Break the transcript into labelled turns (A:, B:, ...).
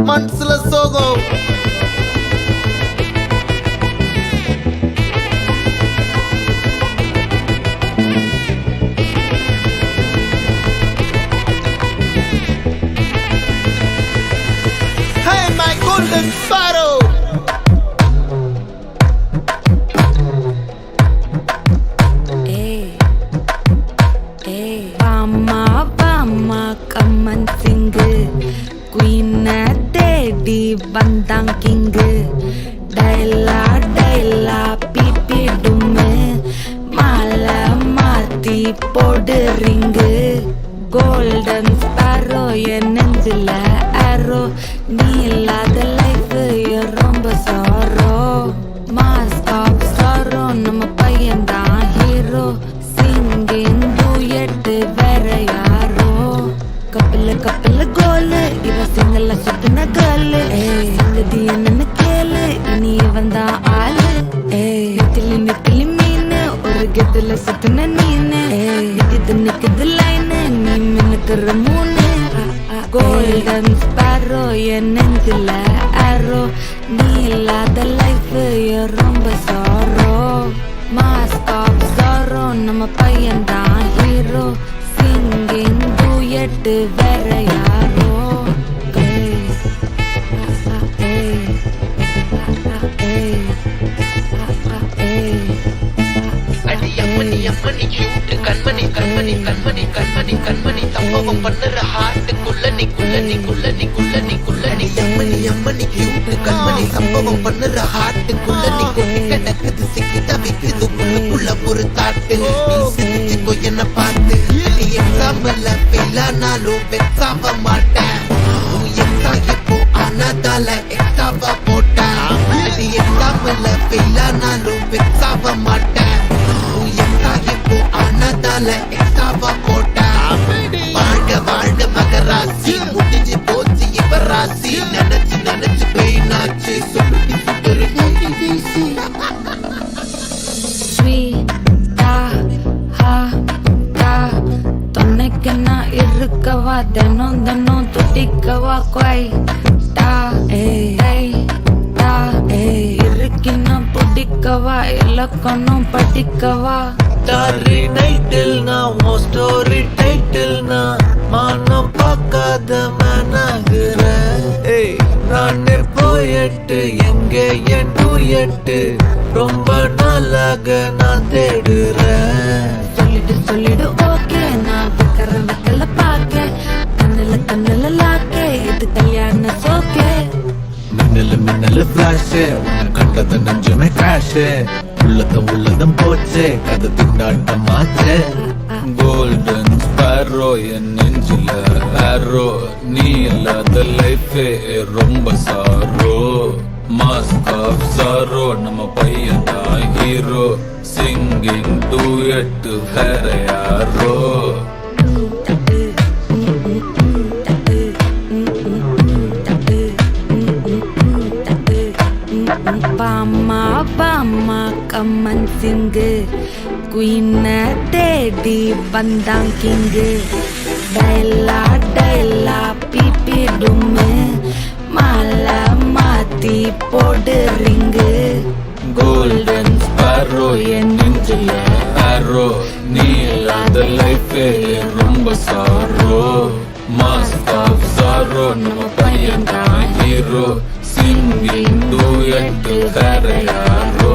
A: மனசுல சோகம். Hey my golden sparrow.
B: கம்மன் சிங்கு குயின தேடி வந்தான் கிங்கு டைலா டைலா பிபிடுமே மாலை மாத்தி போடு ரிங்கு கோல்டன் ஸ்பாரோ என் நெஞ்சில ஆரோ நீ இல்லாத லைஃப் ரொம்ப சாரோ மாஸ்க் ஆஃப் சாரோ நம்ம பையன்தான் ஹீரோ சிங்கிங் டூயட் வேற யாரோ கப்பல் கப்பல் கோலு இவ சிங்கல்ல சுத்தின கேளு சங்கதி என்னன்னு கேளு இனி வந்தா ஆளு நெத்திலி நெத்திலி மீனு ஒரு கெத்துல சுத்தின நீனு இது நிக்குது லைனு நீ மின்னுக்குற மூணு கோல்டன் ஸ்பாரோ என் நெஞ்சில ஆரோ நீ இல்லாத லைஃப் ரொம்ப சாரோ மாஸ்க் ஆஃப் சாரோ நம்ம பையன்தான் ஹீரோ சிங்கிங் டூயட் வேற யாரோ
C: அடி அம்மணி அம்மணி கியூட் கண்மணி கண்மணி கண்மணி கண்மணி கண்மணி சம்பவம் பண்ணுற ஹார்ட்டுக்குள்ள நிக்குள்ள நிக்குள்ள நிக்குள்ள நிக்குள்ள நீ அம்மணி அம்மணி கியூட் கண்மணி சம்பவம் பண்ணுற ஹார்ட்டுக்குள்ள நிக்குள்ள கிடக்குது சிக்கி தவிக்குது உள்ளுக்குள்ள ஒரு தாட்டு நீ சிரிச்சுக்கோ என்ன பார்த்து நீ எக்ஸாம்பிள் ஃபெயில் ஆனாலும் வெக்ஸாக மாட்டேன் உன் எக்ஸாம் இப்போ ஆனதால எக்ஸாவா போட்டேன் நீ எக்ஸாம்பிள் ஃபெயில் ஆனாலும் வெக்ஸாக மாட்டேன் இப்போ ஆனதால எக்ஸ்ட்ராவா போட்டேன் வாழ்க வாழ்க மகராசி முடிஞ்சு போச்சு இப்ப ராசி நினைச்சு நினைச்சு பெயினாச்சு சொல்லுடி சுத்தரு வீசி
B: ஸ்வீட்டா ஹாட்டா தொன்னைக்கு நான் இருக்கவா தினம் தினம் துட்டிக்கவா குவைட்டா இருக்கின்னா பிடிக்கவா இலக்கணம் படிக்கவா
A: ஸ்டாரி நைட்டில் நான் உன் ஸ்டோரி டைட்டில் நான் மானம் பார்க்காத மேனாகிறேன். நான் போயட்டு எங்கே என் டூயட்டு ரொம்ப நாளாக நான் தேடுறேன்.
B: சொல்லிடு ஓகே நான் வைக்கிற வெத்தல பாக்க கண்ணுல லாக்கே இது கல்யாண சோக்கே
A: மின்னலு மின்னலு ஃபிளாஷ் கண்டத நெஞ்சுமே கிராஷ் உள்ளதம் போச்சு கதை திண்டாட்டமாச்சு. கோல்டன் ஸ்பாரோ என் நெஞ்சில ஆரோ நீ இல்லாத லைஃபே ரொம்ப சாரோ மாஸ்க் ஆஃப் சாரோ நம்ம பையன் தான் ஹீரோ சிங்கிங் டூயட் வேற யாரோ
B: பாமா பாமா கம்மன் சிங்கு குயின தேடி வந்தான் கிங்கு டைலா டைலா பிபிடுமே மாலை மாத்தி போடு ரிங்கு
A: கோல்டன் ஸ்பாரோ என் நெஞ்சில ஆரோ நீ இல்லாத லைஃபே ரொம்ப சாரோ மாஸ்க் ஆஃப் சாரோ நம்ம பையன் தான் ஹீரோ சிங்கிங் டூயட் வேற யாரோ